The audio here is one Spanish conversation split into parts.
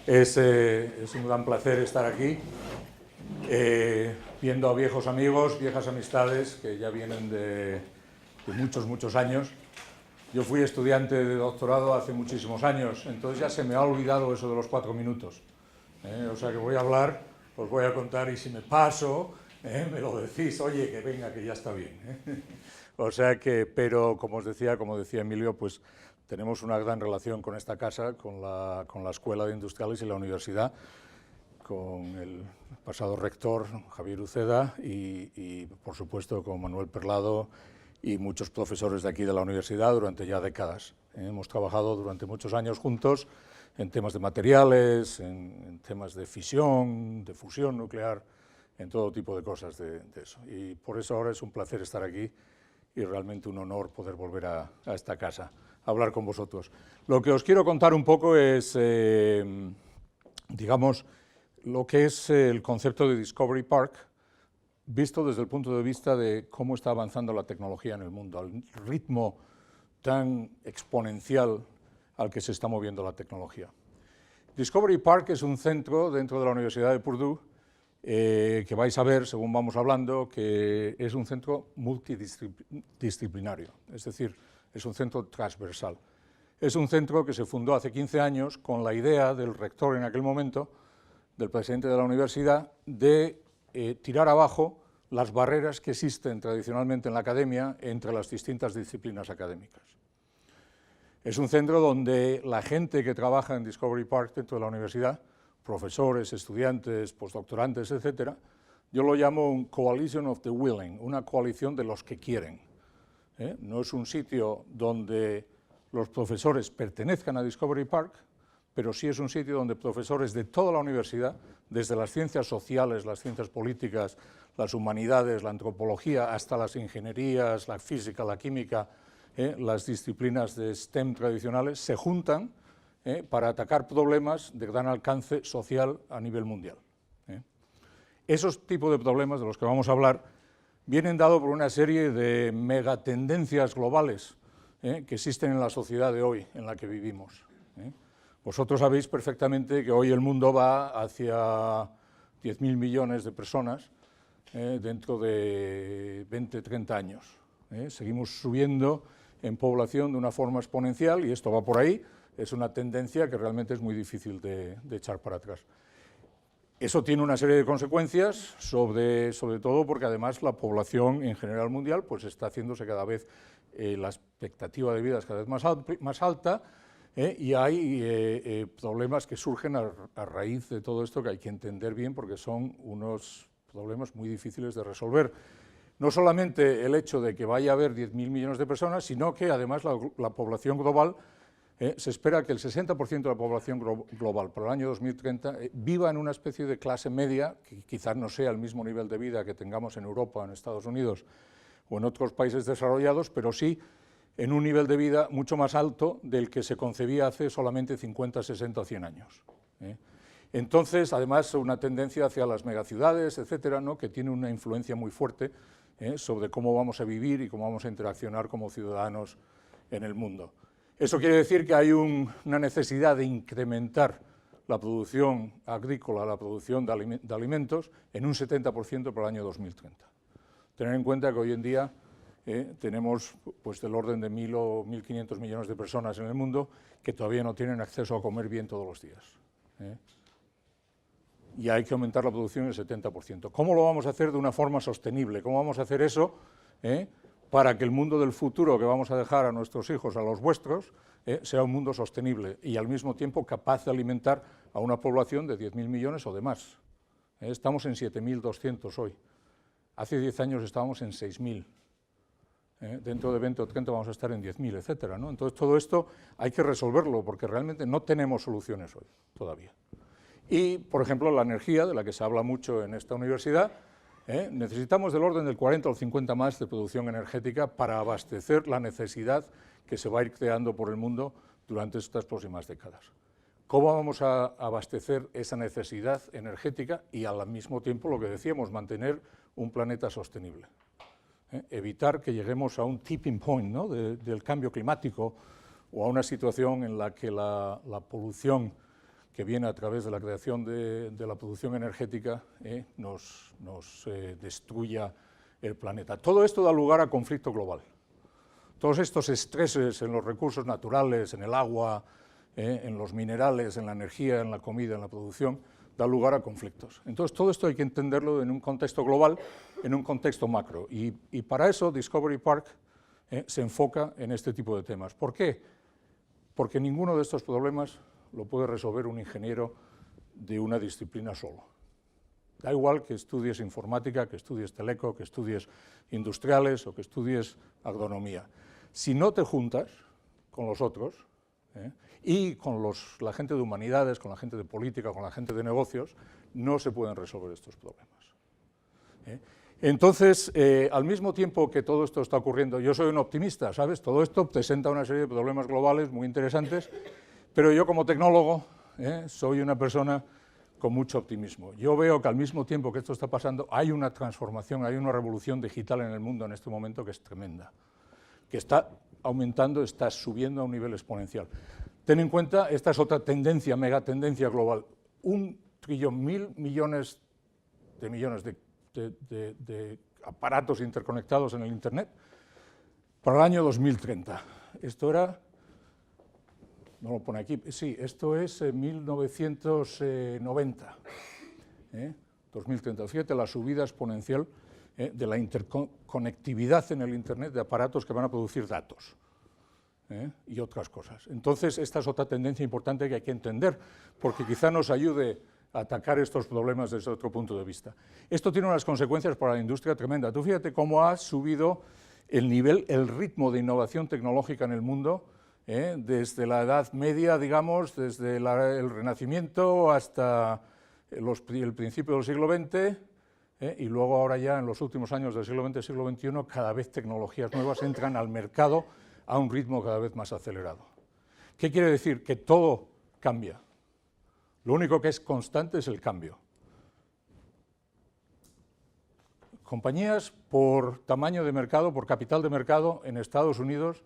Es un gran placer estar aquí, viendo a viejos amigos, viejas amistades que ya vienen de muchos años. Yo fui estudiante de doctorado hace muchísimos años, entonces ya se me ha olvidado eso de los 4 minutos. O sea que voy a hablar, os voy a contar y si me paso, me lo decís, oye, que venga, que ya está bien. O sea que, pero como decía Emilio, pues tenemos una gran relación con esta casa, con la Escuela de Industriales y la universidad, con el pasado rector Javier Uceda y por supuesto con Manuel Perlado y muchos profesores de aquí de la universidad durante ya décadas. Hemos trabajado durante muchos años juntos en temas de materiales, en temas de fisión, de fusión nuclear, en todo tipo de cosas de eso. Y por eso ahora es un placer estar aquí y realmente un honor poder volver a esta casa, a hablar con vosotros. Lo que os quiero contar un poco es, digamos, lo que es el concepto de Discovery Park, visto desde el punto de vista de cómo está avanzando la tecnología en el mundo, al ritmo tan exponencial al que se está moviendo la tecnología. Discovery Park es un centro dentro de la Universidad de Purdue que vais a ver, según vamos hablando, que es un centro multidisciplinario, es decir, es un centro transversal. Es un centro que se fundó hace 15 años con la idea del rector en aquel momento, del presidente de la universidad, de tirar abajo las barreras que existen tradicionalmente en la academia entre las distintas disciplinas académicas. Es un centro donde la gente que trabaja en Discovery Park dentro de la universidad, profesores, estudiantes, postdoctorantes, etcétera, yo lo llamo un coalition of the willing, una coalición de los que quieren. No es un sitio donde los profesores pertenezcan a Discovery Park, pero sí es un sitio donde profesores de toda la universidad, desde las ciencias sociales, las ciencias políticas, las humanidades, la antropología, hasta las ingenierías, la física, la química, las disciplinas de STEM tradicionales, se juntan para atacar problemas de gran alcance social a nivel mundial. Esos tipos de problemas de los que vamos a hablar vienen dados por una serie de megatendencias globales que existen en la sociedad de hoy, en la que vivimos. Vosotros sabéis perfectamente que hoy el mundo va hacia 10.000 millones de personas dentro de 20, 30 años. Seguimos subiendo en población de una forma exponencial y esto va por ahí. Es una tendencia que realmente es muy difícil de echar para atrás. Eso tiene una serie de consecuencias, sobre todo porque además la población en general mundial pues está haciéndose cada vez, la expectativa de vida es cada vez más alta, y hay problemas que surgen a raíz de todo esto que hay que entender bien porque son unos problemas muy difíciles de resolver. No solamente el hecho de que vaya a haber 10.000 millones de personas, sino que además la población global, se espera que el 60% de la población global para el año 2030 viva en una especie de clase media, que quizás no sea el mismo nivel de vida que tengamos en Europa, en Estados Unidos o en otros países desarrollados, pero sí en un nivel de vida mucho más alto del que se concebía hace solamente 50, 60 o 100 años. Entonces, además, una tendencia hacia las megaciudades, etcétera, ¿no?, que tiene una influencia muy fuerte sobre cómo vamos a vivir y cómo vamos a interaccionar como ciudadanos en el mundo. Eso quiere decir que hay una necesidad de incrementar la producción agrícola, la producción de alimentos, en un 70% para el año 2030. Tener en cuenta que hoy en día tenemos pues, del orden de 1.000 o 1.500 millones de personas en el mundo que todavía no tienen acceso a comer bien todos los días. Y hay que aumentar la producción en el 70%. ¿Cómo lo vamos a hacer de una forma sostenible? ¿Cómo vamos a hacer eso para que el mundo del futuro que vamos a dejar a nuestros hijos, a los vuestros, sea un mundo sostenible y al mismo tiempo capaz de alimentar a una población de 10.000 millones o de más? Estamos en 7.200 hoy. Hace 10 años estábamos en 6.000. Dentro de 20 o 30 vamos a estar en 10.000, etcétera, ¿no? Entonces todo esto hay que resolverlo porque realmente no tenemos soluciones hoy todavía. Y, por ejemplo, la energía, de la que se habla mucho en esta universidad, necesitamos del orden del 40 o 50 más de producción energética para abastecer la necesidad que se va a ir creando por el mundo durante estas próximas décadas. ¿Cómo vamos a abastecer esa necesidad energética y al mismo tiempo, lo que decíamos, mantener un planeta sostenible? Evitar que lleguemos a un tipping point, ¿no?, del cambio climático o a una situación en la que la polución que viene a través de la creación de la producción energética, nos destruya el planeta. Todo esto da lugar a conflicto global. Todos estos estreses en los recursos naturales, en el agua, en los minerales, en la energía, en la comida, en la producción, da lugar a conflictos. Entonces, todo esto hay que entenderlo en un contexto global, en un contexto macro. Y para eso Discovery Park se enfoca en este tipo de temas. ¿Por qué? Porque ninguno de estos problemas lo puede resolver un ingeniero de una disciplina solo. Da igual que estudies informática, que estudies teleco, que estudies industriales o que estudies agronomía. Si no te juntas con los otros, y con la gente de humanidades, con la gente de política, con la gente de negocios, no se pueden resolver estos problemas. Entonces, al mismo tiempo que todo esto está ocurriendo, yo soy un optimista, ¿sabes? Todo esto presenta una serie de problemas globales muy interesantes, pero yo como tecnólogo soy una persona con mucho optimismo. Yo veo que al mismo tiempo que esto está pasando, hay una transformación, hay una revolución digital en el mundo en este momento que es tremenda, que está aumentando, está subiendo a un nivel exponencial. Ten en cuenta, esta es otra tendencia, megatendencia global, 1 trillón, 1.000 millones de aparatos interconectados en el Internet para el año 2030. Esto era, no lo pone aquí, sí, esto es 1990, 2030. Fíjate la subida exponencial de la interconectividad en el Internet de aparatos que van a producir datos y otras cosas. Entonces, esta es otra tendencia importante que hay que entender, porque quizá nos ayude a atacar estos problemas desde otro punto de vista. Esto tiene unas consecuencias para la industria tremenda. Tú fíjate cómo ha subido el nivel, el ritmo de innovación tecnológica en el mundo, desde la Edad Media, digamos, desde el Renacimiento hasta el principio del siglo XX, y luego ahora ya en los últimos años del siglo XX, siglo XXI, cada vez tecnologías nuevas entran al mercado a un ritmo cada vez más acelerado. ¿Qué quiere decir? Que todo cambia. Lo único que es constante es el cambio. Compañías por tamaño de mercado, por capital de mercado en Estados Unidos,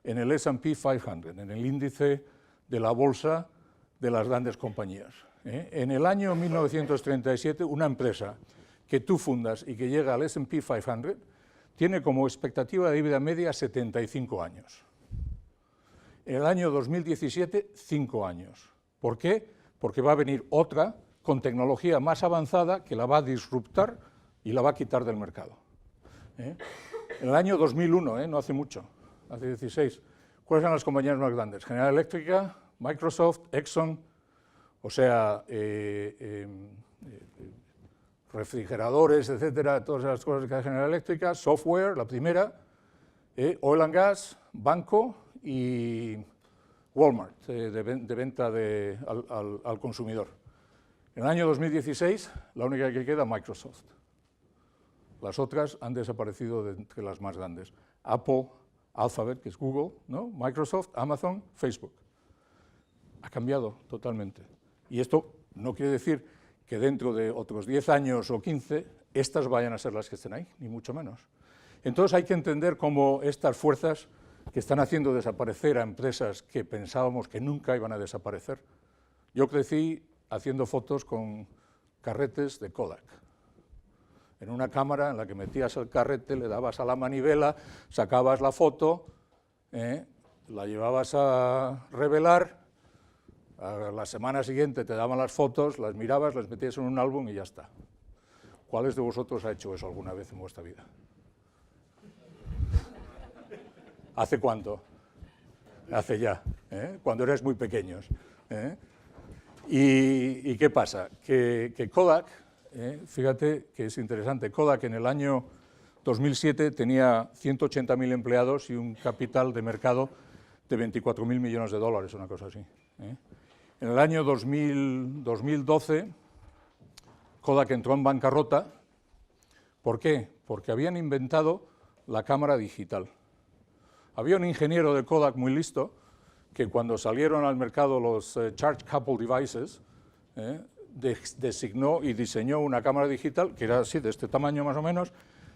en el S&P 500, en el índice de la bolsa de las grandes compañías. En el año 1937, una empresa que tú fundas y que llega al S&P 500 tiene como expectativa de vida media 75 años. En el año 2017, 5 años. ¿Por qué? Porque va a venir otra con tecnología más avanzada que la va a disruptar y la va a quitar del mercado. En el año 2001, no hace mucho, hace 16, ¿cuáles eran las compañías más grandes? General Electric, Microsoft, Exxon, o sea, refrigeradores, etcétera, todas esas cosas que hay General Electric, software, la primera, oil and gas, banco y Walmart, de venta al consumidor. En el año 2016, la única que queda, Microsoft. Las otras han desaparecido de entre las más grandes. Apple, Alphabet, que es Google, ¿no? Microsoft, Amazon, Facebook. Ha cambiado totalmente. Y esto no quiere decir que dentro de otros 10 años o 15, estas vayan a ser las que estén ahí, ni mucho menos. Entonces hay que entender cómo estas fuerzas que están haciendo desaparecer a empresas que pensábamos que nunca iban a desaparecer. Yo crecí haciendo fotos con carretes de Kodak, en una cámara en la que metías el carrete, le dabas a la manivela, sacabas la foto, la llevabas a revelar, a la semana siguiente te daban las fotos, las mirabas, las metías en un álbum y ya está. ¿Cuáles de vosotros ha hecho eso alguna vez en vuestra vida? ¿Hace cuánto? Hace ya, cuando eres muy pequeños. ¿Y qué pasa? Que Kodak, fíjate que es interesante, Kodak en el año 2007 tenía 180.000 empleados y un capital de mercado de 24.000 millones de dólares, una cosa así. En el año 2012, Kodak entró en bancarrota. ¿Por qué? Porque habían inventado la cámara digital. Había un ingeniero de Kodak muy listo que cuando salieron al mercado los Charge Couple Devices, designó y diseñó una cámara digital que era así, de este tamaño más o menos,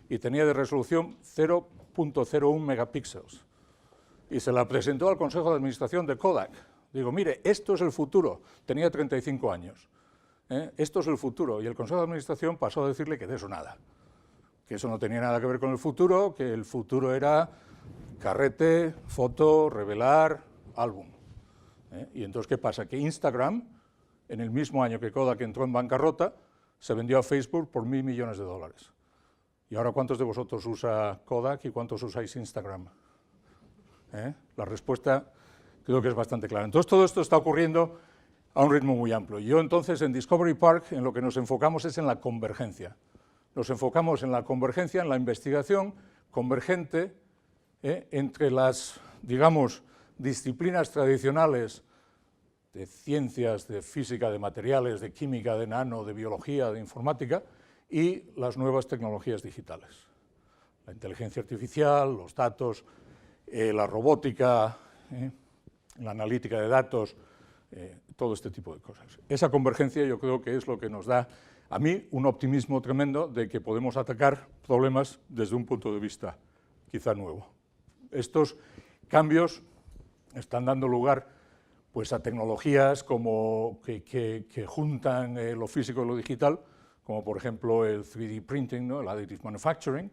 y tenía de resolución 0.01 megapíxeles. Y se la presentó al Consejo de Administración de Kodak, Digo, mire, esto es el futuro. Tenía 35 años. Esto es el futuro. Y el Consejo de Administración pasó a decirle que de eso nada. Que eso no tenía nada que ver con el futuro, que el futuro era carrete, foto, revelar, álbum. Y entonces, ¿qué pasa? Que Instagram, en el mismo año que Kodak entró en bancarrota, se vendió a Facebook por $1.000 millones. ¿Y ahora cuántos de vosotros usa Kodak y cuántos usáis Instagram? La respuesta creo que es bastante clara. Entonces, todo esto está ocurriendo a un ritmo muy amplio. Yo, entonces, en Discovery Park, en lo que nos enfocamos es en la convergencia. Nos enfocamos en la convergencia, en la investigación convergente entre las, digamos, disciplinas tradicionales de ciencias, de física, de materiales, de química, de nano, de biología, de informática, y las nuevas tecnologías digitales. La inteligencia artificial, los datos, la robótica, la analítica de datos, todo este tipo de cosas. Esa convergencia yo creo que es lo que nos da, a mí, un optimismo tremendo de que podemos atacar problemas desde un punto de vista quizá nuevo. Estos cambios están dando lugar pues, a tecnologías como que juntan lo físico y lo digital, como por ejemplo el 3D printing, ¿no? El additive manufacturing,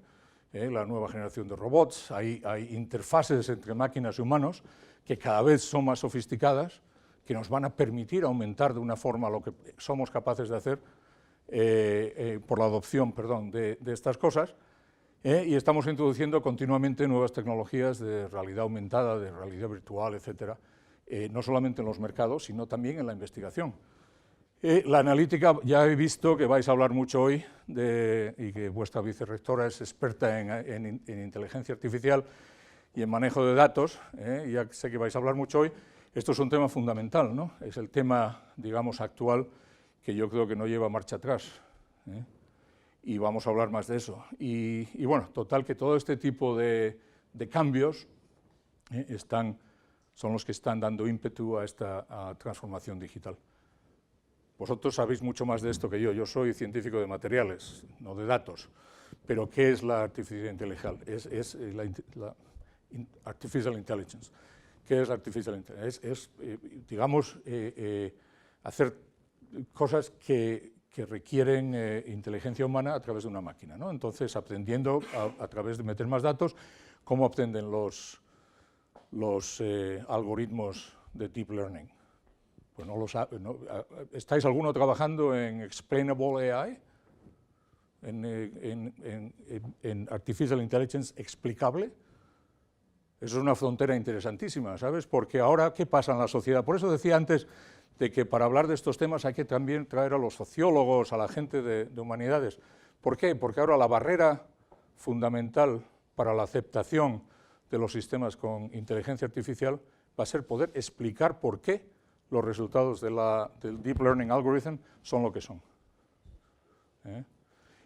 la nueva generación de robots. Hay interfaces entre máquinas y humanos que cada vez son más sofisticadas, que nos van a permitir aumentar de una forma lo que somos capaces de hacer por la adopción, de estas cosas, y estamos introduciendo continuamente nuevas tecnologías de realidad aumentada, de realidad virtual, etcétera, no solamente en los mercados, sino también en la investigación. La analítica, ya he visto que vais a hablar mucho hoy, y que vuestra vicerrectora es experta en inteligencia artificial y en manejo de datos, ya sé que vais a hablar mucho hoy. Esto es un tema fundamental, ¿no? Es el tema, digamos, actual, que yo creo que no lleva marcha atrás, y vamos a hablar más de eso. Y bueno, total, que todo este tipo de cambios son los que están dando ímpetu a esta transformación digital. Vosotros sabéis mucho más de esto que yo soy científico de materiales, no de datos, pero ¿qué es la artificial inteligencia? Es la artificial intelligence. ¿Qué es la artificial intelligence? Digamos, hacer cosas que requieren inteligencia humana a través de una máquina, ¿no? Entonces, aprendiendo a través de meter más datos, cómo aprenden los algoritmos de deep learning. Pues no lo sabe, ¿no? ¿Estáis alguno trabajando en explainable AI? En artificial intelligence explicable. Eso es una frontera interesantísima, ¿sabes? Porque ahora, ¿qué pasa en la sociedad? Por eso decía antes de que para hablar de estos temas hay que también traer a los sociólogos, a la gente de humanidades. ¿Por qué? Porque ahora la barrera fundamental para la aceptación de los sistemas con inteligencia artificial va a ser poder explicar por qué los resultados del Deep Learning Algorithm son lo que son.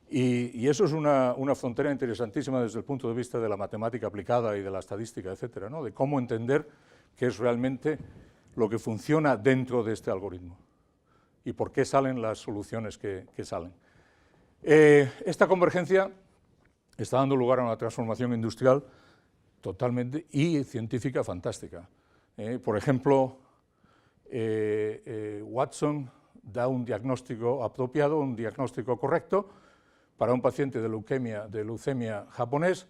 Y eso es una frontera interesantísima desde el punto de vista de la matemática aplicada y de la estadística, etcétera, ¿no? De cómo entender qué es realmente lo que funciona dentro de este algoritmo y por qué salen las soluciones que salen. Esta convergencia está dando lugar a una transformación industrial totalmente y científica fantástica. Por ejemplo, Watson da un diagnóstico apropiado, un diagnóstico correcto para un paciente de leucemia japonés,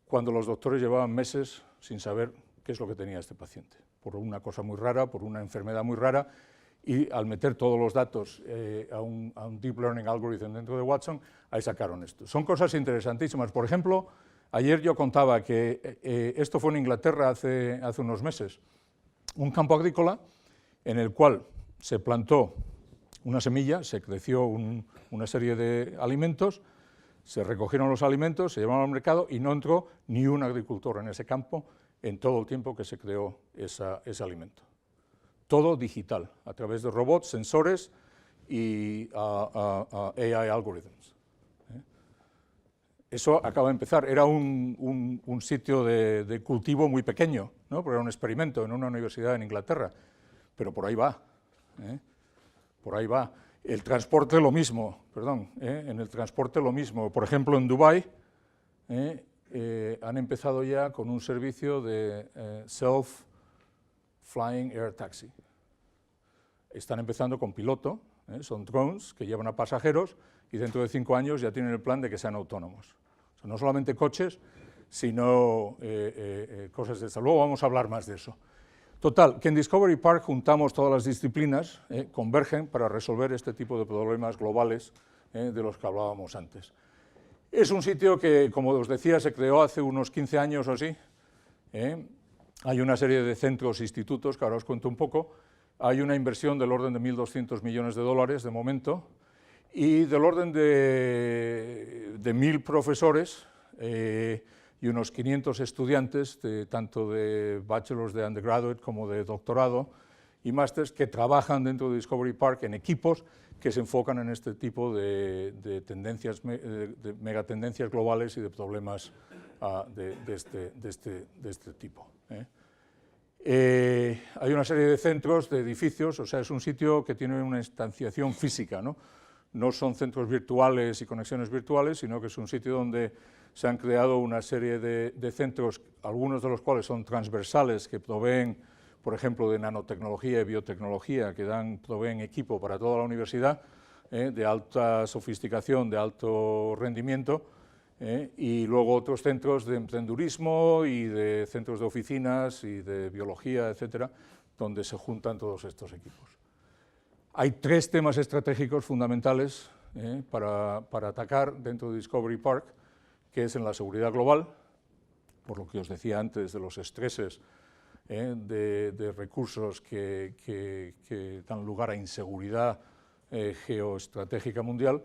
cuando los doctores llevaban meses sin saber qué es lo que tenía este paciente, por una cosa muy rara, por una enfermedad muy rara, y al meter todos los datos a un Deep Learning Algorithm dentro de Watson, ahí sacaron esto. Son cosas interesantísimas. Por ejemplo, ayer yo contaba que esto fue en Inglaterra hace unos meses, un campo agrícola en el cual se plantó una semilla, se creció una serie de alimentos, se recogieron los alimentos, se llevaron al mercado y no entró ni un agricultor en ese campo en todo el tiempo que se creó ese alimento. Todo digital, a través de robots, sensores y AI algorithms. Eso acaba de empezar. Era un sitio de cultivo muy pequeño, ¿no? Porque era un experimento en una universidad en Inglaterra, pero por ahí va. Por ahí va. El transporte lo mismo, en el transporte lo mismo. Por ejemplo, en Dubái han empezado ya con un servicio de Flying Air Taxi. Están empezando con piloto, son drones que llevan a pasajeros y dentro de 5 años ya tienen el plan de que sean autónomos. O sea, no solamente coches, sino cosas de esta. Luego vamos a hablar más de eso. Total, que en Discovery Park juntamos todas las disciplinas, convergen para resolver este tipo de problemas globales de los que hablábamos antes. Es un sitio que, como os decía, se creó hace unos 15 años o así. Hay una serie de centros, institutos, que ahora os cuento un poco. Hay una inversión del orden de 1.200 millones de dólares de momento y del orden de 1.000 profesores y unos 500 estudiantes, tanto de bachelors de undergraduate como de doctorado y másters, que trabajan dentro de Discovery Park en equipos que se enfocan en este tipo de tendencias, de megatendencias globales y de problemas de este tipo. Hay una serie de centros, de edificios, o sea, es un sitio que tiene una instanciación física, ¿no? No son centros virtuales y conexiones virtuales, sino que es un sitio donde se han creado una serie de centros, algunos de los cuales son transversales, que proveen, por ejemplo, de nanotecnología y biotecnología, que proveen equipo para toda la universidad, de alta sofisticación, de alto rendimiento, y luego otros centros de emprendurismo y de centros de oficinas y de biología, etcétera, donde se juntan todos estos equipos. Hay 3 temas estratégicos fundamentales para atacar dentro de Discovery Park, que es en la seguridad global, por lo que os decía antes de los estreses de recursos que dan lugar a inseguridad geoestratégica mundial.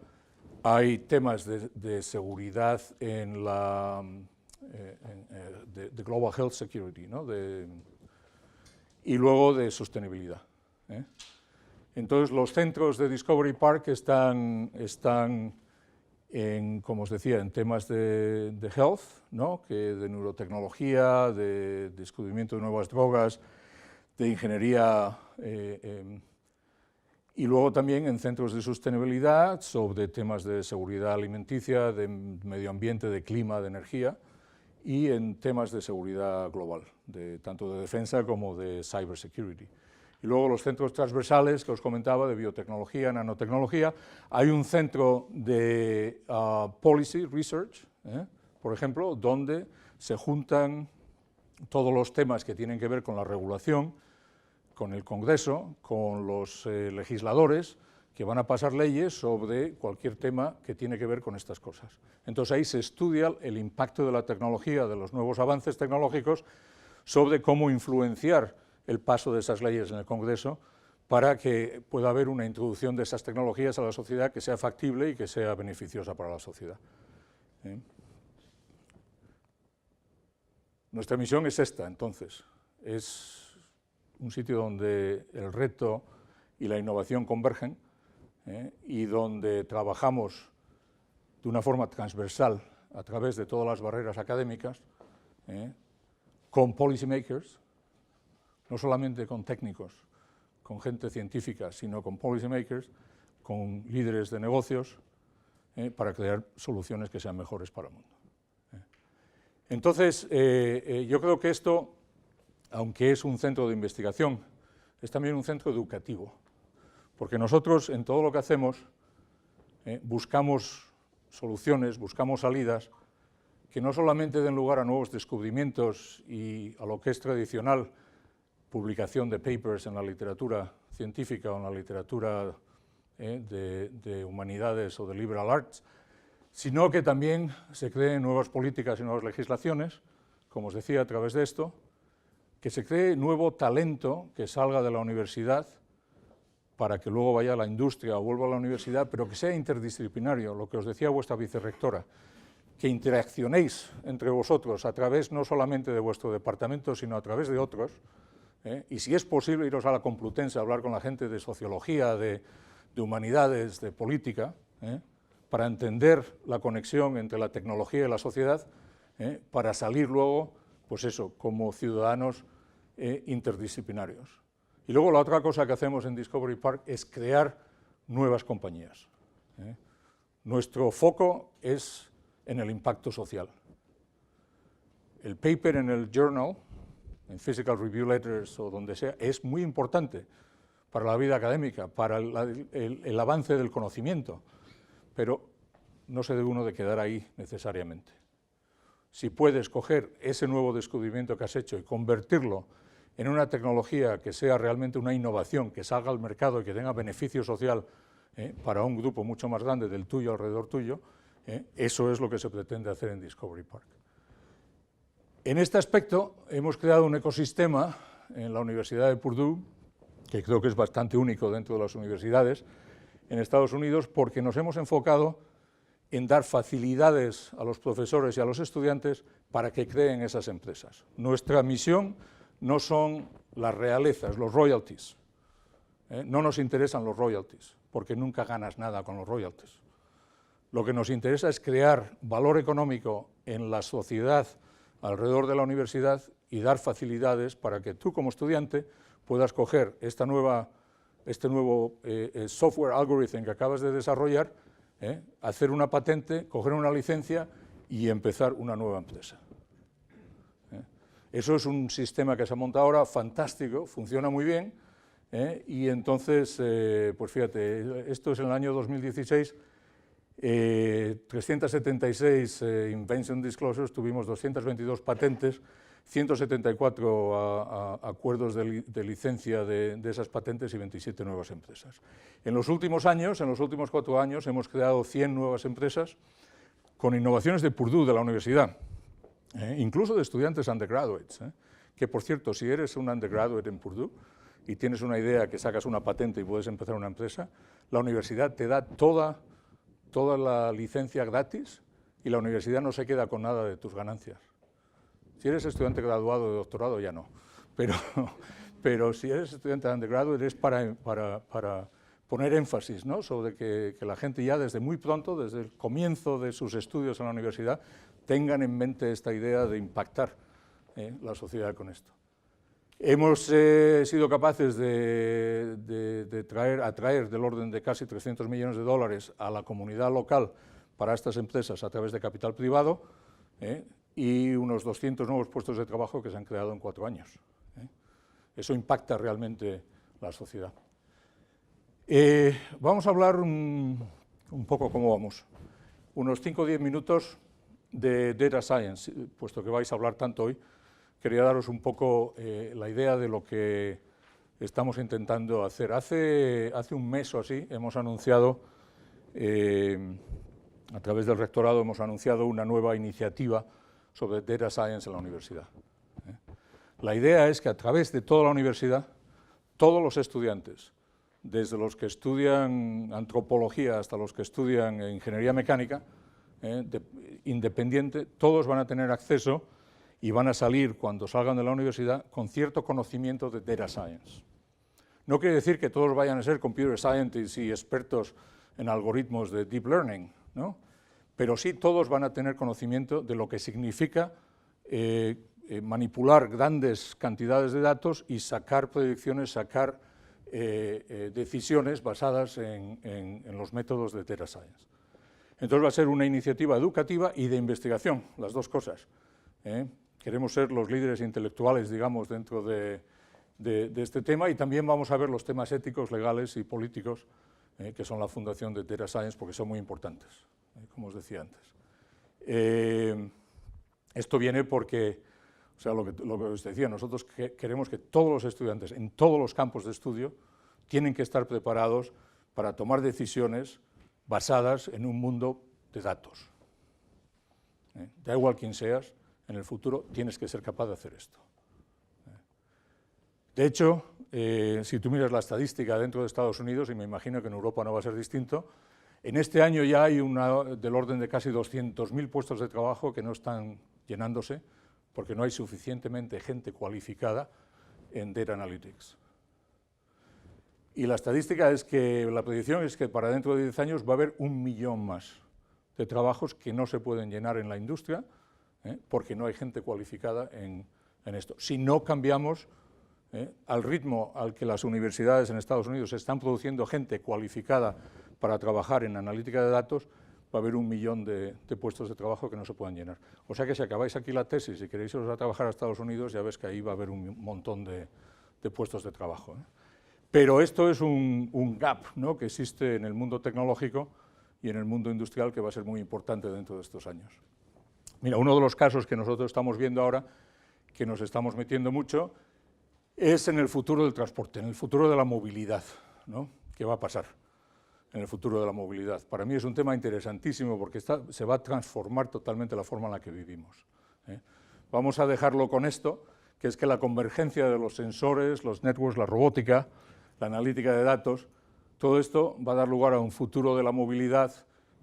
Hay temas de seguridad en la de Global Health Security, ¿no? Y luego de sostenibilidad. Entonces, los centros de Discovery Park están en, como os decía, en temas de health, ¿no? De neurotecnología, de descubrimiento de nuevas drogas, de ingeniería, y luego también en centros de sostenibilidad sobre temas de seguridad alimenticia, de medio ambiente, de clima, de energía, y en temas de seguridad global, tanto de defensa como de cybersecurity. Y luego los centros transversales que os comentaba, de biotecnología, nanotecnología. Hay un centro de policy research, por ejemplo, donde se juntan todos los temas que tienen que ver con la regulación, con el Congreso, con los legisladores, que van a pasar leyes sobre cualquier tema que tiene que ver con estas cosas. Entonces ahí se estudia el impacto de la tecnología, de los nuevos avances tecnológicos, sobre cómo influenciar el paso de esas leyes en el Congreso para que pueda haber una introducción de esas tecnologías a la sociedad que sea factible y que sea beneficiosa para la sociedad. Nuestra misión es esta, entonces. Es un sitio donde el reto y la innovación convergen y donde trabajamos de una forma transversal a través de todas las barreras académicas con policymakers, no solamente con técnicos, con gente científica, sino con policymakers, con líderes de negocios, para crear soluciones que sean mejores para el mundo. Entonces, yo creo que esto, aunque es un centro de investigación, es también un centro educativo, porque nosotros en todo lo que hacemos buscamos soluciones, buscamos salidas que no solamente den lugar a nuevos descubrimientos y a lo que es tradicional, publicación de papers en la literatura científica o en la literatura de humanidades o de liberal arts, sino que también se creen nuevas políticas y nuevas legislaciones, como os decía, a través de esto, que se cree nuevo talento que salga de la universidad para que luego vaya a la industria o vuelva a la universidad, pero que sea interdisciplinario, lo que os decía vuestra vicerrectora, que interaccionéis entre vosotros a través no solamente de vuestro departamento, sino a través de otros, y si es posible iros a la Complutense a hablar con la gente de sociología, de humanidades, de política, para entender la conexión entre la tecnología y la sociedad, para salir luego, pues eso, como ciudadanos interdisciplinarios. Y luego la otra cosa que hacemos en Discovery Park es crear nuevas compañías. Nuestro foco es en el impacto social. El paper en el Journal en Physical Review Letters o donde sea, es muy importante para la vida académica, para el avance del conocimiento, pero no se debe uno de quedar ahí necesariamente. Si puedes coger ese nuevo descubrimiento que has hecho y convertirlo en una tecnología que sea realmente una innovación, que salga al mercado y que tenga beneficio social para un grupo mucho más grande del tuyo alrededor tuyo, eso es lo que se pretende hacer en Discovery Park. En este aspecto hemos creado un ecosistema en la Universidad de Purdue, que creo que es bastante único dentro de las universidades en Estados Unidos, porque nos hemos enfocado en dar facilidades a los profesores y a los estudiantes para que creen esas empresas. Nuestra misión no son las realezas, los royalties. No nos interesan los royalties, porque nunca ganas nada con los royalties. Lo que nos interesa es crear valor económico en la sociedad alrededor de la universidad y dar facilidades para que tú como estudiante puedas coger este nuevo software algorithm que acabas de desarrollar, hacer una patente, coger una licencia y empezar una nueva empresa. Eso es un sistema que se ha montado ahora fantástico, funciona muy bien, y entonces, pues fíjate, esto es en el año 2016, 376 Invention Disclosures, tuvimos 222 patentes, 174 acuerdos de licencia de esas patentes y 27 nuevas empresas. En los últimos años, en los últimos 4 años, hemos creado 100 nuevas empresas con innovaciones de Purdue, de la universidad, incluso de estudiantes undergraduates, que por cierto, si eres un undergraduate en Purdue y tienes una idea que sacas una patente y puedes empezar una empresa, la universidad te da toda la licencia gratis y la universidad no se queda con nada de tus ganancias. Si eres estudiante graduado de doctorado, ya no, pero si eres estudiante de undergraduate es para poner énfasis, ¿no?, sobre que la gente ya desde muy pronto, desde el comienzo de sus estudios en la universidad, tengan en mente esta idea de impactar la sociedad con esto. Hemos sido capaces de atraer del orden de casi 300 millones de dólares a la comunidad local para estas empresas a través de capital privado, y unos 200 nuevos puestos de trabajo que se han creado en 4 años. Eso impacta realmente la sociedad. Vamos a hablar un poco cómo vamos. Unos 5 o 10 minutos de Data Science, puesto que vais a hablar tanto hoy. Quería daros un poco la idea de lo que estamos intentando hacer. Hace un mes o así hemos anunciado, a través del rectorado, hemos anunciado una nueva iniciativa sobre Data Science en la universidad. La idea es que a través de toda la universidad, todos los estudiantes, desde los que estudian antropología hasta los que estudian ingeniería mecánica, independiente, todos van a tener acceso y van a salir, cuando salgan de la universidad, con cierto conocimiento de Data Science. No quiere decir que todos vayan a ser computer scientists y expertos en algoritmos de deep learning, ¿no?, pero sí todos van a tener conocimiento de lo que significa manipular grandes cantidades de datos y sacar predicciones, sacar decisiones basadas en los métodos de Data Science. Entonces va a ser una iniciativa educativa y de investigación, las dos cosas. Queremos ser los líderes intelectuales, digamos, dentro de este tema, y también vamos a ver los temas éticos, legales y políticos que son la fundación de Data Science, porque son muy importantes, como os decía antes. Esto viene porque, o sea, lo que os decía, nosotros queremos que todos los estudiantes en todos los campos de estudio tienen que estar preparados para tomar decisiones basadas en un mundo de datos. Da igual quién seas, en el futuro tienes que ser capaz de hacer esto. De hecho, si tú miras la estadística dentro de Estados Unidos, y me imagino que en Europa no va a ser distinto, en este año ya hay del orden de casi 200.000 puestos de trabajo que no están llenándose porque no hay suficientemente gente cualificada en Data Analytics. Y la estadística es que, la predicción es que para dentro de 10 años va a haber 1 millón más de trabajos que no se pueden llenar en la industria, porque no hay gente cualificada en esto. Si no cambiamos al ritmo al que las universidades en Estados Unidos están produciendo gente cualificada para trabajar en analítica de datos, va a haber 1 millón de puestos de trabajo que no se puedan llenar. O sea que si acabáis aquí la tesis y queréis iros a trabajar a Estados Unidos, ya ves que ahí va a haber un montón de puestos de trabajo, ¿eh? Pero esto es un gap, ¿no?, que existe en el mundo tecnológico y en el mundo industrial, que va a ser muy importante dentro de estos años. Mira, uno de los casos que nosotros estamos viendo ahora, que nos estamos metiendo mucho, es en el futuro del transporte, en el futuro de la movilidad, ¿no? ¿Qué va a pasar en el futuro de la movilidad? Para mí es un tema interesantísimo porque se va a transformar totalmente la forma en la que vivimos, ¿eh? Vamos a dejarlo con esto, que es que la convergencia de los sensores, los networks, la robótica, la analítica de datos, todo esto va a dar lugar a un futuro de la movilidad,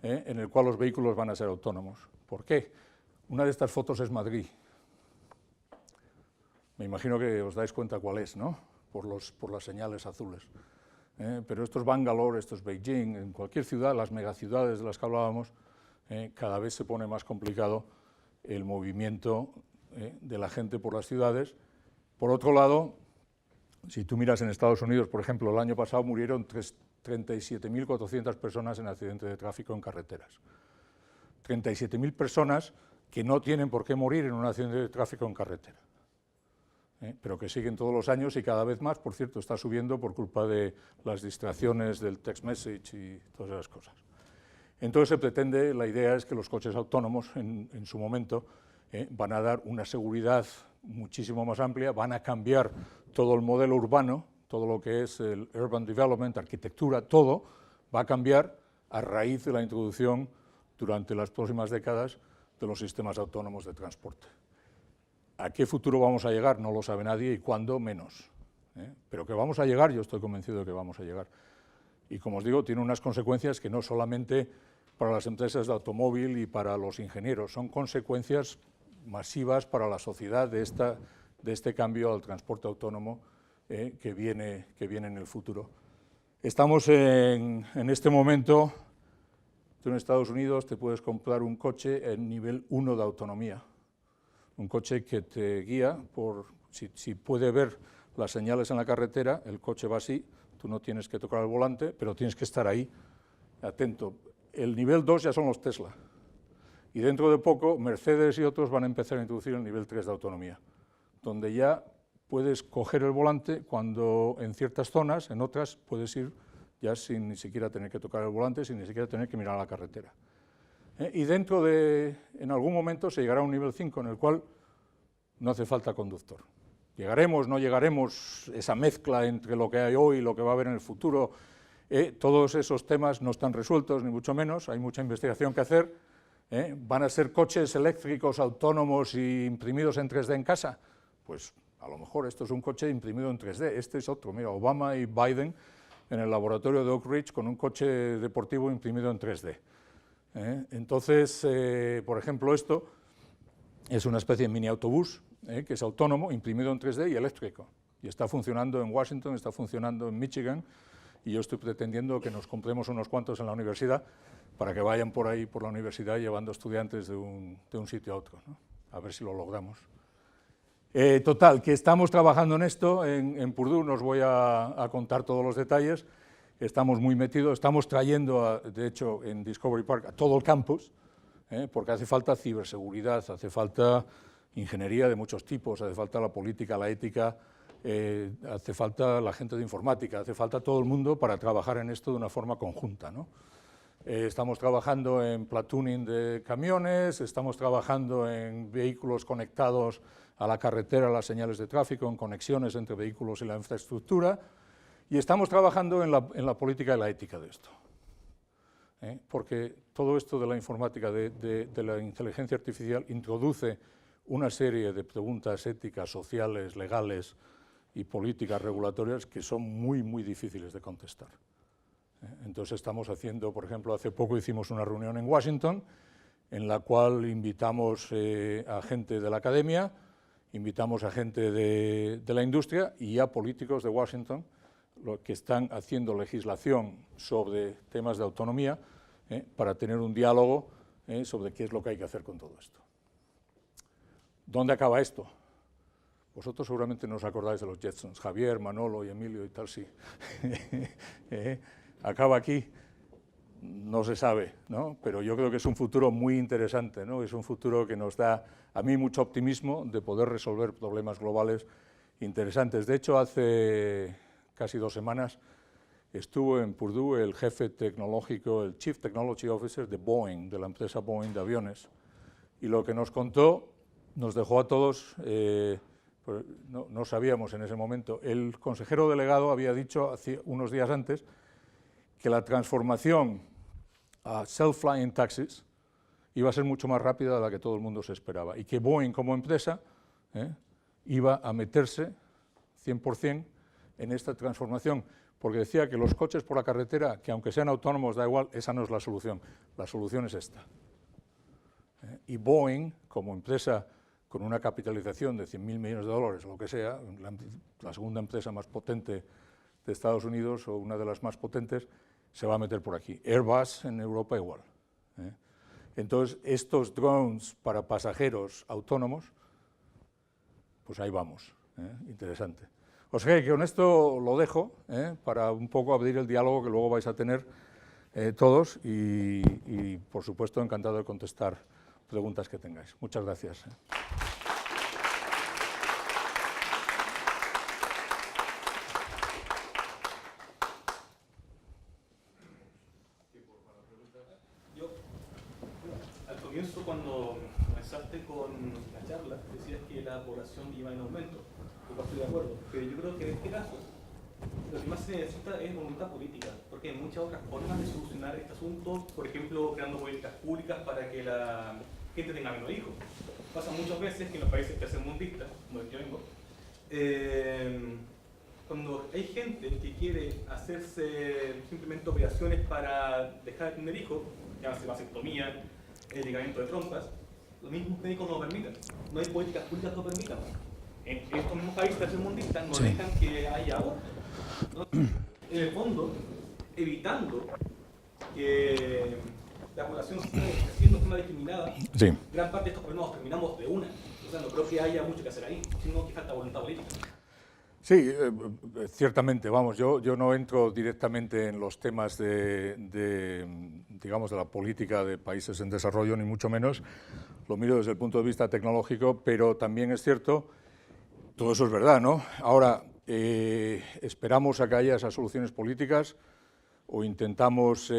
en el cual los vehículos van a ser autónomos. ¿Por qué? Una de estas fotos es Madrid. Me imagino que os dais cuenta cuál es, ¿no?, por las señales azules. Pero esto es Bangalore, esto es Beijing, en cualquier ciudad, las megaciudades de las que hablábamos, cada vez se pone más complicado el movimiento de la gente por las ciudades. Por otro lado, si tú miras en Estados Unidos, por ejemplo, el año pasado murieron 37.400 personas en accidentes de tráfico en carreteras. 37.000 personas que no tienen por qué morir en un accidente de tráfico en carretera, pero que siguen todos los años y cada vez más, por cierto, está subiendo por culpa de las distracciones del text message y todas esas cosas. Entonces se pretende, la idea es que los coches autónomos en su momento van a dar una seguridad muchísimo más amplia, van a cambiar todo el modelo urbano, todo lo que es el urban development, arquitectura, todo va a cambiar a raíz de la introducción durante las próximas décadas de los sistemas autónomos de transporte. ¿A qué futuro vamos a llegar? No lo sabe nadie, y cuándo menos, pero que vamos a llegar, yo estoy convencido de que vamos a llegar. Y como os digo, tiene unas consecuencias que no solamente para las empresas de automóvil y para los ingenieros, son consecuencias masivas para la sociedad de este cambio al transporte autónomo que viene en el futuro. Estamos en este momento, tú en Estados Unidos te puedes comprar un coche en nivel 1 de autonomía, un coche que te guía si puede ver las señales en la carretera, el coche va así, tú no tienes que tocar el volante, pero tienes que estar ahí, atento. El nivel 2 ya son los Tesla, y dentro de poco Mercedes y otros van a empezar a introducir el nivel 3 de autonomía, donde ya puedes coger el volante cuando en ciertas zonas, en otras puedes ir ya sin ni siquiera tener que tocar el volante, sin ni siquiera tener que mirar a la carretera. Y en algún momento se llegará a un nivel 5 en el cual no hace falta conductor. Llegaremos, no llegaremos, esa mezcla entre lo que hay hoy y lo que va a haber en el futuro, todos esos temas no están resueltos, ni mucho menos, hay mucha investigación que hacer. ¿Van a ser coches eléctricos autónomos y imprimidos en 3D en casa? Pues a lo mejor esto es un coche imprimido en 3D, este es otro. Mira, Obama y Biden en el laboratorio de Oak Ridge con un coche deportivo imprimido en 3D. Entonces, por ejemplo, esto es una especie de mini autobús que es autónomo, imprimido en 3D y eléctrico. Y está funcionando en Washington, está funcionando en Michigan, y yo estoy pretendiendo que nos compremos unos cuantos en la universidad para que vayan por ahí, por la universidad, llevando estudiantes de un sitio a otro, ¿no? A ver si lo logramos. Total, que estamos trabajando en esto, en Purdue, no os voy a contar todos los detalles, estamos muy metidos, estamos trayendo, de hecho, en Discovery Park a todo el campus, porque hace falta ciberseguridad, hace falta ingeniería de muchos tipos, hace falta la política, la ética, hace falta la gente de informática, hace falta todo el mundo para trabajar en esto de una forma conjunta, ¿no? Estamos trabajando en platooning de camiones, estamos trabajando en vehículos conectados a la carretera, a las señales de tráfico, en conexiones entre vehículos y la infraestructura, y estamos trabajando en la política y la ética de esto. Porque todo esto de la informática, de la inteligencia artificial, introduce una serie de preguntas éticas, sociales, legales y políticas regulatorias que son muy, muy difíciles de contestar. Entonces estamos haciendo, por ejemplo, hace poco hicimos una reunión en Washington en la cual invitamos a gente de la academia, invitamos a gente de la industria y a políticos de Washington que están haciendo legislación sobre temas de autonomía para tener un diálogo sobre qué es lo que hay que hacer con todo esto. ¿Dónde acaba esto? Vosotros seguramente no os acordáis de los Jetsons, Javier, Manolo y Emilio y tal, sí. Acaba aquí. no se sabe, ¿no? Pero yo creo que es un futuro muy interesante, ¿no? Es un futuro que nos da a mí mucho optimismo de poder resolver problemas globales interesantes. De hecho, hace casi 2 semanas estuvo en Purdue el jefe tecnológico, el Chief Technology Officer de Boeing, de la empresa Boeing de aviones, y lo que nos contó nos dejó a todos, pues no sabíamos en ese momento. El consejero delegado había dicho unos días antes que la transformación a self-flying taxis iba a ser mucho más rápida de la que todo el mundo se esperaba, y que Boeing como empresa iba a meterse 100% en esta transformación, porque decía que los coches por la carretera, que aunque sean autónomos, da igual, esa no es la solución es esta. Y Boeing, como empresa con una capitalización de 100.000 millones de dólares, lo que sea, la segunda empresa más potente de Estados Unidos, o una de las más potentes, se va a meter por aquí. Airbus en Europa igual. Entonces, estos drones para pasajeros autónomos, pues ahí vamos. Interesante. O sea que con esto lo dejo, para un poco abrir el diálogo que luego vais a tener todos, y por supuesto encantado de contestar preguntas que tengáis. Muchas gracias. Al comienzo, cuando comenzaste con la charla, decías que la población iba en aumento. Yo estoy de acuerdo, pero yo creo que en este caso lo que más se necesita es voluntad política, porque hay muchas otras formas de solucionar este asunto, por ejemplo, creando políticas públicas para que la gente tenga menos hijos. Pasa muchas veces que en los países tercermundistas, como el que vengo, cuando hay gente que quiere hacerse simplemente operaciones para dejar de tener hijos, llámase vasectomía, ligamiento de trompas, los mismos médicos no lo permiten, no hay políticas públicas que lo permitan. En estos mismos países tercermundistas no dejan que haya aborto, ¿no? En el fondo, evitando que la población siga creciendo de forma discriminada, gran parte de estos problemas los terminamos de una. O sea, no creo que haya mucho que hacer ahí, sino que falta voluntad política. Sí, ciertamente, vamos, yo no entro directamente en los temas digamos, de la política de países en desarrollo, ni mucho menos, lo miro desde el punto de vista tecnológico, pero también es cierto, todo eso es verdad, ¿no? Ahora, esperamos a que haya esas soluciones políticas o intentamos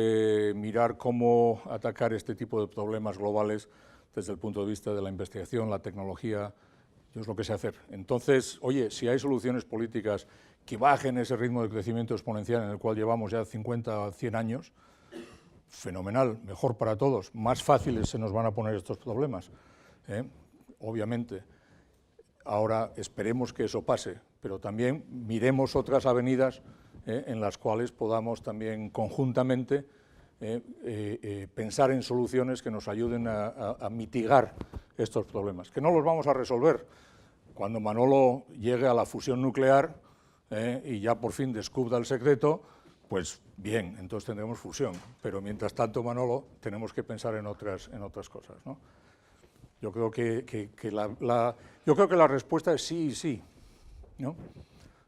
mirar cómo atacar este tipo de problemas globales desde el punto de vista de la investigación, la tecnología. Yo es lo que sé hacer. Entonces, oye, si hay soluciones políticas que bajen ese ritmo de crecimiento exponencial en el cual llevamos ya 50 o 100 años, fenomenal, mejor para todos, más fáciles se nos van a poner estos problemas, obviamente. Ahora esperemos que eso pase, pero también miremos otras avenidas en las cuales podamos también conjuntamente pensar en soluciones que nos ayuden a mitigar estos problemas, que no los vamos a resolver cuando Manolo llegue a la fusión nuclear y ya por fin descubra el secreto. Pues bien, entonces tendremos fusión, pero mientras tanto, Manolo, tenemos que pensar en otras cosas, ¿no? Yo creo que la respuesta es sí y sí, ¿no?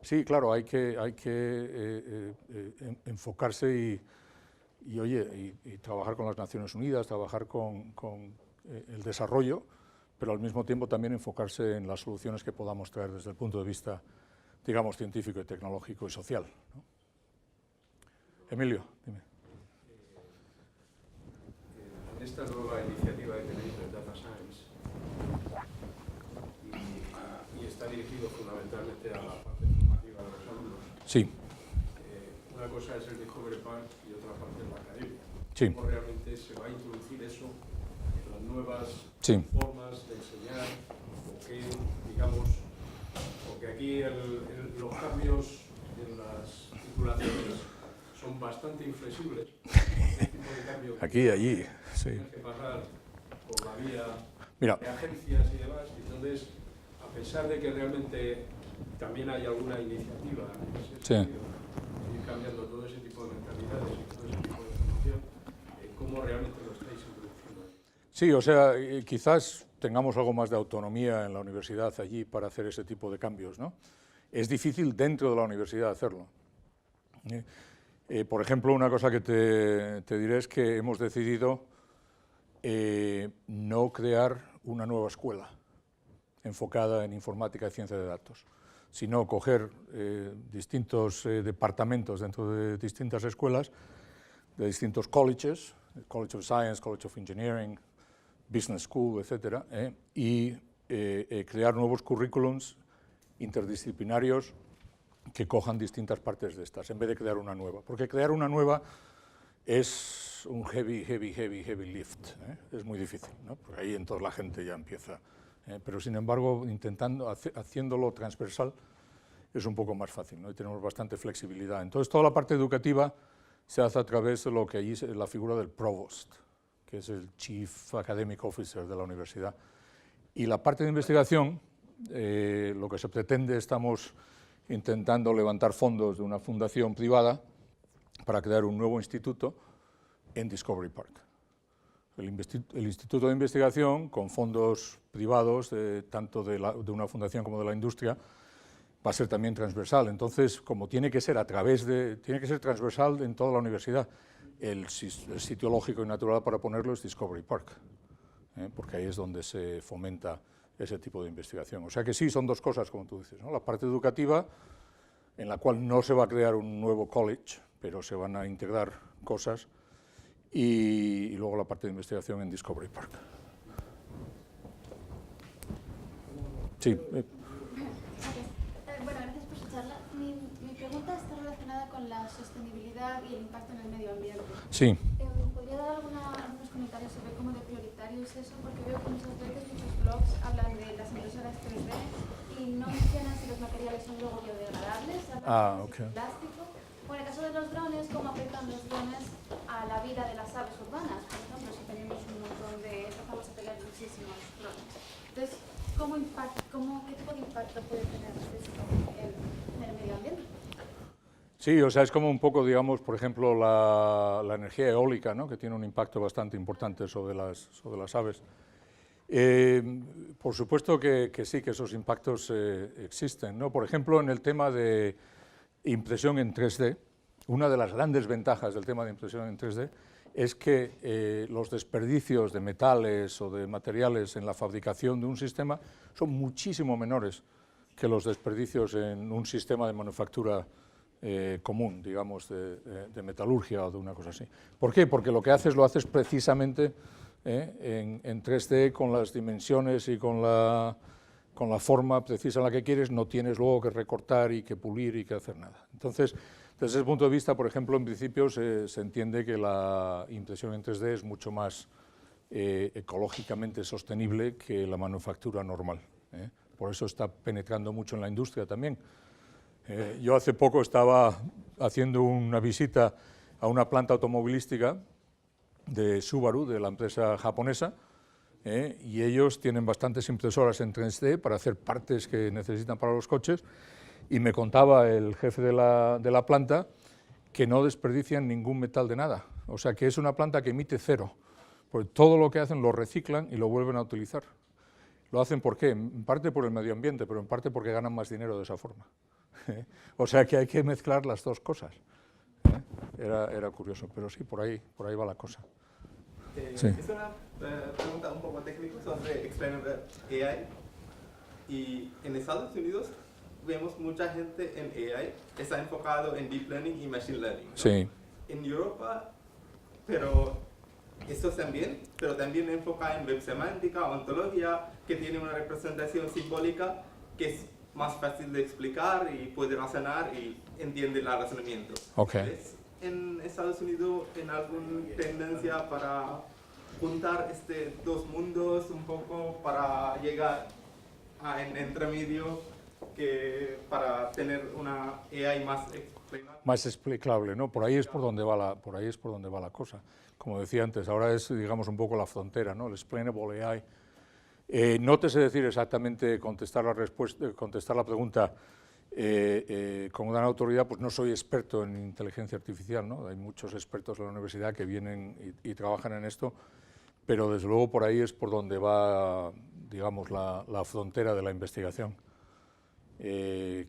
Sí, claro, hay que enfocarse y trabajar con las Naciones Unidas, trabajar con el desarrollo, pero al mismo tiempo también enfocarse en las soluciones que podamos traer desde el punto de vista, digamos, científico y tecnológico y social, ¿no? Emilio, dime. En esta nueva iniciativa que tenéis de Data Science, y está dirigido fundamentalmente a la parte formativa de los alumnos. Sí. Una cosa es el Discovery Park y otra parte es la academia. Sí. ¿Cómo realmente se va a introducir eso en las nuevas formas de enseñar? O que, digamos, porque aquí los cambios en las titulaciones son bastante inflexibles. Tipo de cambio aquí y allí, sí. Tienes que pasar por la vía Mira, de agencias y demás. Entonces, a pesar de que realmente también hay alguna iniciativa en ese sentido, ir cambiando todo ese tipo de mentalidades y todo ese tipo de formación, ¿cómo realmente lo estáis introduciendo? Sí, o sea, quizás tengamos algo más de autonomía en la universidad allí para hacer ese tipo de cambios, ¿no? Es difícil dentro de la universidad hacerlo. Por ejemplo, una cosa que te diré es que hemos decidido no crear una nueva escuela enfocada en informática y ciencia de datos, sino coger distintos departamentos dentro de distintas escuelas, de distintos colleges, College of Science, College of Engineering, Business School, etcétera, y crear nuevos currículums interdisciplinarios que cojan distintas partes de estas, en vez de crear una nueva. Porque crear una nueva es un heavy lift, es muy difícil, ¿no? Porque ahí entonces la gente ya empieza. Pero sin embargo, haciéndolo transversal es un poco más fácil, ¿no? Y tenemos bastante flexibilidad. Entonces, toda la parte educativa se hace a través de lo que allí es la figura del provost, que es el Chief Academic Officer de la universidad. Y la parte de investigación, lo que se pretende, estamos intentando levantar fondos de una fundación privada para crear un nuevo instituto en Discovery Park. El Instituto de Investigación, con fondos privados, tanto de una fundación como de la industria, va a ser también transversal. Entonces, como tiene que ser tiene que ser transversal en toda la universidad, el sitio lógico y natural para ponerlo es Discovery Park, porque ahí es donde se fomenta ese tipo de investigación. O sea que sí, son dos cosas, como tú dices, ¿no? La parte educativa, en la cual no se va a crear un nuevo college, pero se van a integrar cosas, y luego la parte de investigación en Discovery Park. Sí. Bueno, gracias por su charla. Mi pregunta está relacionada con la sostenibilidad y el impacto en el medio ambiente. Sí. ¿Podría dar algunos comentarios sobre cómo de prioritario es eso? Porque veo que muchas veces muchos blogs hablan de las impresoras 3D y no mencionan si los materiales son luego biodegradables, hablan de plástico. O en el caso de los drones, ¿cómo afectan los drones a la vida de las aves urbanas? Por ejemplo, si tenemos un montón empezamos a tener muchísimos drones. Entonces, ¿qué tipo de impacto puede tener esto en el medio ambiente? Sí, o sea, es como un poco, digamos, por ejemplo, la energía eólica, ¿no? Que tiene un impacto bastante importante sobre las aves. Por supuesto que sí, que esos impactos existen, ¿no? Por ejemplo, en el tema de impresión en 3D, una de las grandes ventajas del tema de impresión en 3D es que los desperdicios de metales o de materiales en la fabricación de un sistema son muchísimo menores que los desperdicios en un sistema de manufactura común, digamos, de metalurgia o de una cosa así. ¿Por qué? Porque lo que lo haces precisamente en 3D con las dimensiones y con la forma precisa en la que quieres, no tienes luego que recortar y que pulir y que hacer nada. Entonces, desde ese punto de vista, por ejemplo, en principio se entiende que la impresión en 3D es mucho más ecológicamente sostenible que la manufactura normal. Por eso está penetrando mucho en la industria también. Yo hace poco estaba haciendo una visita a una planta automovilística de Subaru, de la empresa japonesa, y ellos tienen bastantes impresoras en 3D para hacer partes que necesitan para los coches, y me contaba el jefe de la planta que no desperdician ningún metal de nada, o sea que es una planta que emite cero, porque todo lo que hacen lo reciclan y lo vuelven a utilizar. ¿Lo hacen por qué? En parte por el medio ambiente, pero en parte porque ganan más dinero de esa forma. O sea que hay que mezclar las dos cosas. Era curioso, pero sí, por ahí va la cosa. Sí. Es una pregunta un poco técnica sobre Explainable AI. Y en Estados Unidos vemos mucha gente en AI está enfocado en Deep Learning y Machine Learning, ¿no? Sí. En Europa, pero esto también, pero también enfoca en web semántica, ontología, que tiene una representación simbólica que es más fácil de explicar y puede razonar y entiende el razonamiento. Okay. ¿Ves en Estados Unidos en alguna tendencia para juntar dos mundos un poco para llegar a en entremedio para tener una AI más explicable? Más explicable, ¿no? Por ahí es por donde va la cosa. Como decía antes, ahora es, digamos, un poco la frontera, ¿no? El explainable AI. No te sé decir exactamente contestar la pregunta con gran autoridad, pues no soy experto en inteligencia artificial, ¿no? Hay muchos expertos en la universidad que vienen y trabajan en esto, pero desde luego por ahí es por donde va, digamos, la frontera de la investigación.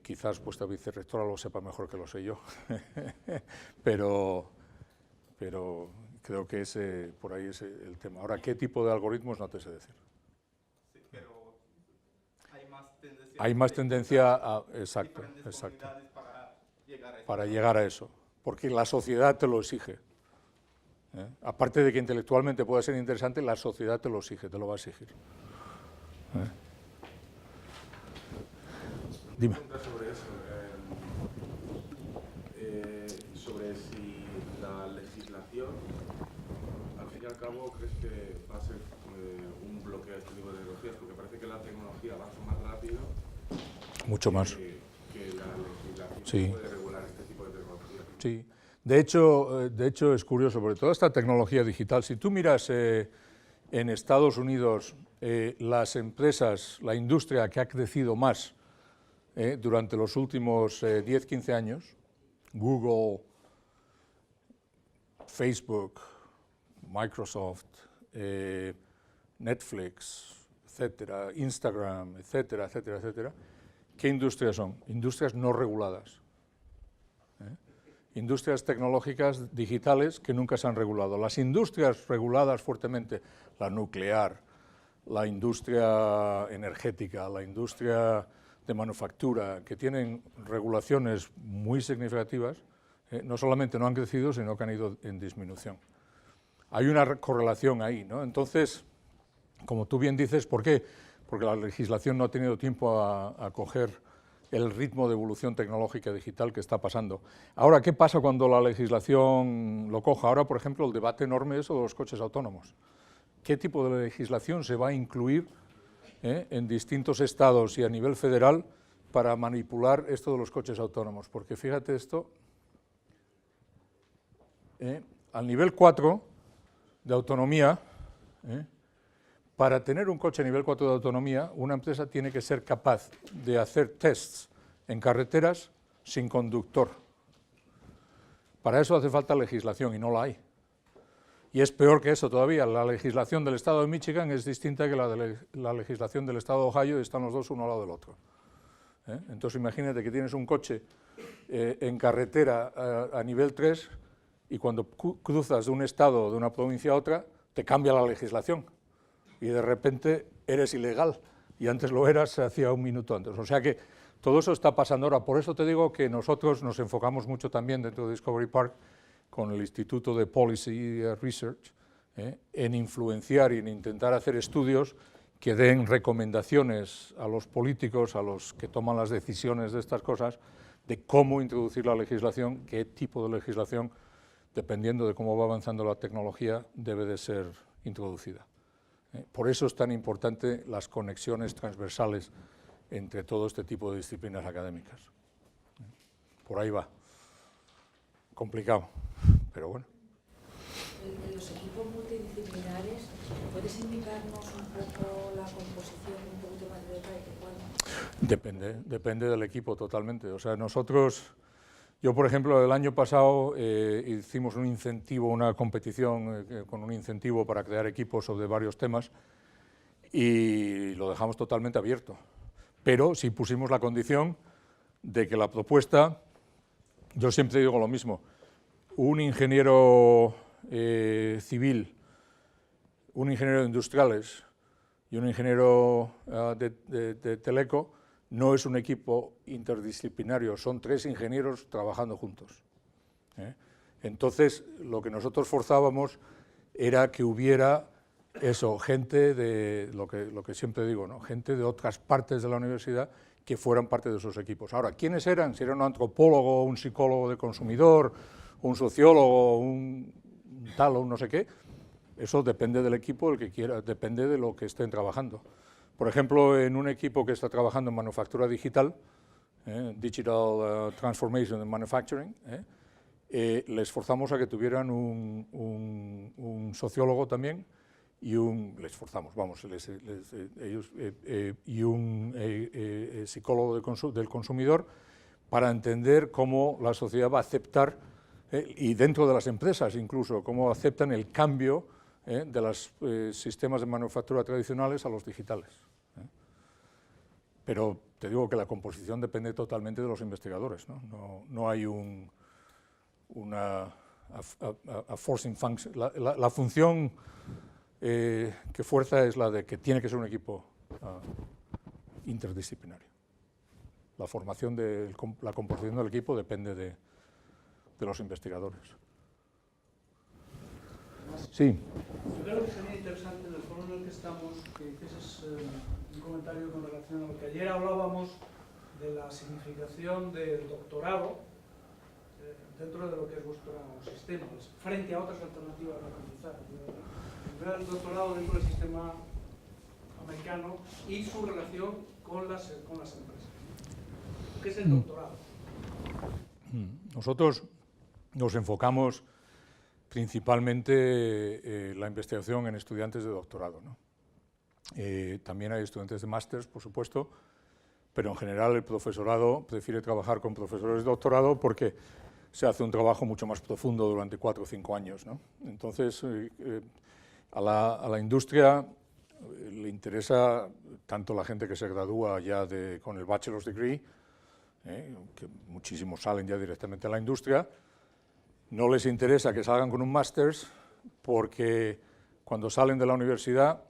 Quizás vuestra vicerrectora lo sepa mejor que lo sé yo, pero creo que por ahí es el tema. Ahora, ¿qué tipo de algoritmos? No te sé decir. Sí, pero hay más tendencia a... Exacto. Para llegar a eso, porque la sociedad te lo exige. Aparte de que intelectualmente pueda ser interesante, la sociedad te lo exige, te lo va a exigir. Dime. Sobre eso, sobre si la legislación, al fin y al cabo, ¿crees que va a ser un bloqueo a este tipo de tecnologías? Porque parece que la tecnología avanza más rápido. Mucho más. Que la legislación Sí. puede regular este tipo de tecnologías. Sí. De hecho, es curioso, porque toda esta tecnología digital, si tú miras en Estados Unidos las empresas, la industria que ha crecido más durante los últimos 10-15 años, Google, Facebook, Microsoft, Netflix, etcétera, Instagram, etcétera, etcétera, etcétera, ¿qué industrias son? Industrias no reguladas. Industrias tecnológicas digitales que nunca se han regulado. Las industrias reguladas fuertemente, la nuclear, la industria energética, la industria de manufactura, que tienen regulaciones muy significativas, no solamente no han crecido, sino que han ido en disminución. Hay una correlación ahí, ¿no? Entonces, como tú bien dices, ¿por qué? Porque la legislación no ha tenido tiempo a coger el ritmo de evolución tecnológica digital que está pasando. Ahora, ¿qué pasa cuando la legislación lo coja? Ahora, por ejemplo, el debate enorme es sobre los coches autónomos. ¿Qué tipo de legislación se va a incluir en distintos estados y a nivel federal para manipular esto de los coches autónomos? Porque fíjate esto, al nivel 4 de autonomía, para tener un coche a nivel 4 de autonomía, una empresa tiene que ser capaz de hacer tests en carreteras sin conductor. Para eso hace falta legislación y no la hay. Y es peor que eso todavía, la legislación del estado de Michigan es distinta que la legislación del estado de Ohio y están los dos uno al lado del otro. Entonces imagínate que tienes un coche en carretera a nivel 3 y cuando cruzas de un estado o de una provincia a otra, te cambia la legislación y de repente eres ilegal y antes lo eras hacía un minuto antes. O sea que todo eso está pasando ahora. Por eso te digo que nosotros nos enfocamos mucho también dentro de Discovery Park con el Instituto de Policy Research en influenciar y en intentar hacer estudios que den recomendaciones a los políticos, a los que toman las decisiones de estas cosas, de cómo introducir la legislación, qué tipo de legislación, dependiendo de cómo va avanzando la tecnología, debe de ser introducida. Por eso es tan importante las conexiones transversales entre todo este tipo de disciplinas académicas. Por ahí va. Complicado, pero bueno. En los equipos multidisciplinares, ¿puedes indicarnos un poco la composición, un poquito más de detalle? Depende del equipo totalmente. O sea, yo por ejemplo, el año pasado hicimos un incentivo, una competición con un incentivo para crear equipos sobre varios temas y lo dejamos totalmente abierto. Pero sí pusimos la condición de que la propuesta, yo siempre digo lo mismo, un ingeniero civil, un ingeniero de industriales y un ingeniero de teleco no es un equipo interdisciplinario, son 3 ingenieros trabajando juntos. Entonces, lo que nosotros forzábamos era que hubiera eso, gente de, lo que siempre digo, ¿no? Gente de otras partes de la universidad que fueran parte de esos equipos. Ahora, ¿quiénes eran? Si era un antropólogo, un psicólogo de consumidor, un sociólogo, un tal o un no sé qué, eso depende del equipo, el que quiera, depende de lo que estén trabajando. Por ejemplo, en un equipo que está trabajando en manufactura digital, Digital Transformation and Manufacturing, les forzamos a que tuvieran un sociólogo también y un psicólogo del consumidor para entender cómo la sociedad va a aceptar, y dentro de las empresas incluso, cómo aceptan el cambio de los sistemas de manufactura tradicionales a los digitales. Pero te digo que la composición depende totalmente de los investigadores, ¿no? No hay una forcing function. La función que fuerza es la de que tiene que ser un equipo interdisciplinario. La formación la composición del equipo depende de los investigadores. Sí. Yo creo que sería interesante en el foro en el que estamos que hicieses un comentario con relación a lo que ayer hablábamos de la significación del doctorado dentro de lo que es vuestro sistema, frente a otras alternativas de aprendizaje. El doctorado dentro del sistema americano y su relación con las empresas. ¿Qué es el doctorado? Nosotros nos enfocamos principalmente la investigación en estudiantes de doctorado, ¿no? También hay estudiantes de máster, por supuesto, pero en general el profesorado prefiere trabajar con profesores de doctorado porque se hace un trabajo mucho más profundo durante 4 o 5 años, ¿no? Entonces, a la industria le interesa tanto la gente que se gradúa ya con el bachelor's degree, que muchísimos salen ya directamente a la industria. No les interesa que salgan con un máster's porque cuando salen de la universidad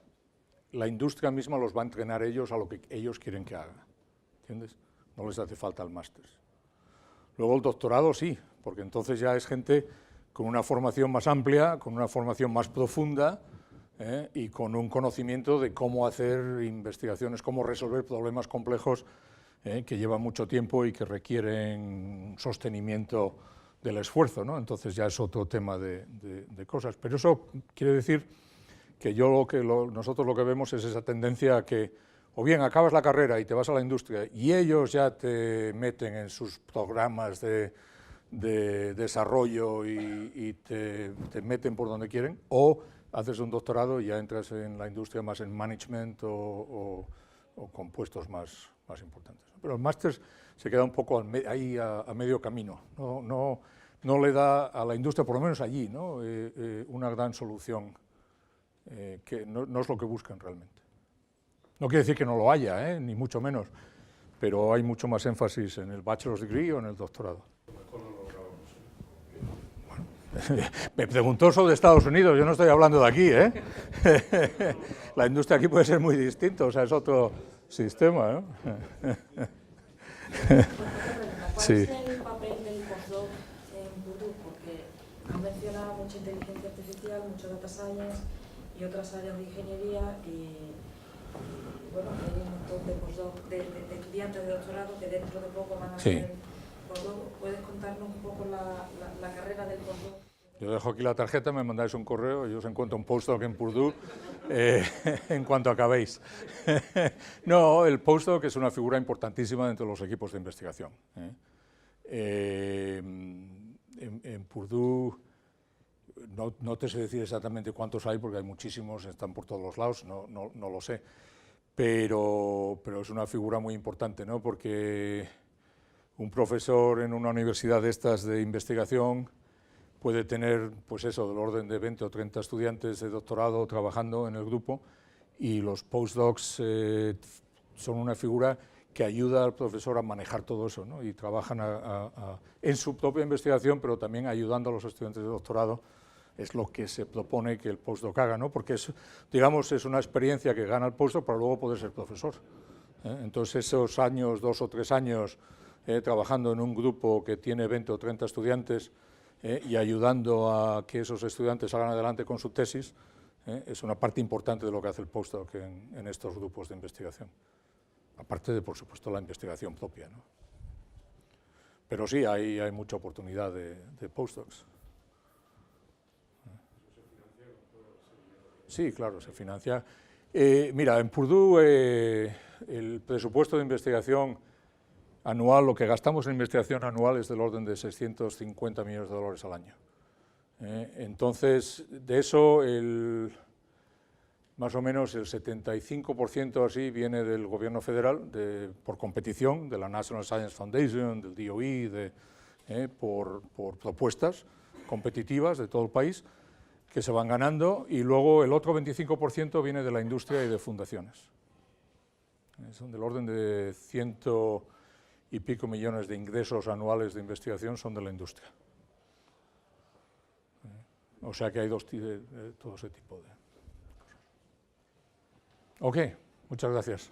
la industria misma los va a entrenar ellos a lo que ellos quieren que hagan, ¿entiendes? No les hace falta el máster's. Luego el doctorado sí, porque entonces ya es gente con una formación más amplia, con una formación más profunda y con un conocimiento de cómo hacer investigaciones, cómo resolver problemas complejos que llevan mucho tiempo y que requieren sostenimiento del esfuerzo, ¿no? Entonces ya es otro tema de cosas. Pero eso quiere decir que nosotros lo que vemos es esa tendencia a que o bien acabas la carrera y te vas a la industria y ellos ya te meten en sus programas de desarrollo y te meten por donde quieren, o haces un doctorado y ya entras en la industria más en management o con puestos más importantes. Pero el máster se queda un poco ahí a medio camino, no le da a la industria, por lo menos allí, ¿no? Una gran solución que no es lo que buscan realmente. No quiere decir que no lo haya, ni mucho menos, pero hay mucho más énfasis en el bachelor's degree o en el doctorado. Bueno, me preguntó sobre Estados Unidos, yo no estoy hablando de aquí, La industria aquí puede ser muy distinta, o sea, es otro sistema, ¿no? Sí. ¿Cuál es el papel del postdoc en Purdue? Porque han mencionado mucha inteligencia artificial, mucho data science y otras áreas de ingeniería y bueno, hay un montón de postdoc, de estudiantes de doctorado que dentro de poco van a ser postdoc. ¿Puedes contarnos un poco la carrera del postdoc? Yo dejo aquí la tarjeta, me mandáis un correo y os encuentro un postdoc en Purdue en cuanto acabéis. No, el postdoc es una figura importantísima dentro de los equipos de investigación. En Purdue no te sé decir exactamente cuántos hay porque hay muchísimos, están por todos los lados, no lo sé, pero es una figura muy importante, ¿no? Porque un profesor en una universidad de estas de investigación puede tener, pues eso, del orden de 20 o 30 estudiantes de doctorado trabajando en el grupo y los postdocs son una figura que ayuda al profesor a manejar todo eso, ¿no? Y trabajan en su propia investigación, pero también ayudando a los estudiantes de doctorado. Es lo que se propone que el postdoc haga, ¿no? Porque digamos, es una experiencia que gana el postdoc para luego poder ser profesor. Entonces esos años, 2 o 3 años, trabajando en un grupo que tiene 20 o 30 estudiantes, y ayudando a que esos estudiantes salgan adelante con su tesis, es una parte importante de lo que hace el postdoc en estos grupos de investigación. Aparte de, por supuesto, la investigación propia, ¿no? Pero sí, hay mucha oportunidad de postdocs. Sí, claro, se financia. Mira, en Purdue el presupuesto de investigación anual, lo que gastamos en investigación anual es del orden de 650 millones de dólares al año. Entonces, de eso, más o menos el 75% así viene del gobierno federal, por competición, de la National Science Foundation, del DOE, por propuestas competitivas de todo el país, que se van ganando, y luego el otro 25% viene de la industria y de fundaciones. Son del orden de 100 y pico millones de ingresos anuales de investigación son de la industria. O sea que hay todo ese tipo de cosas. Ok, muchas gracias.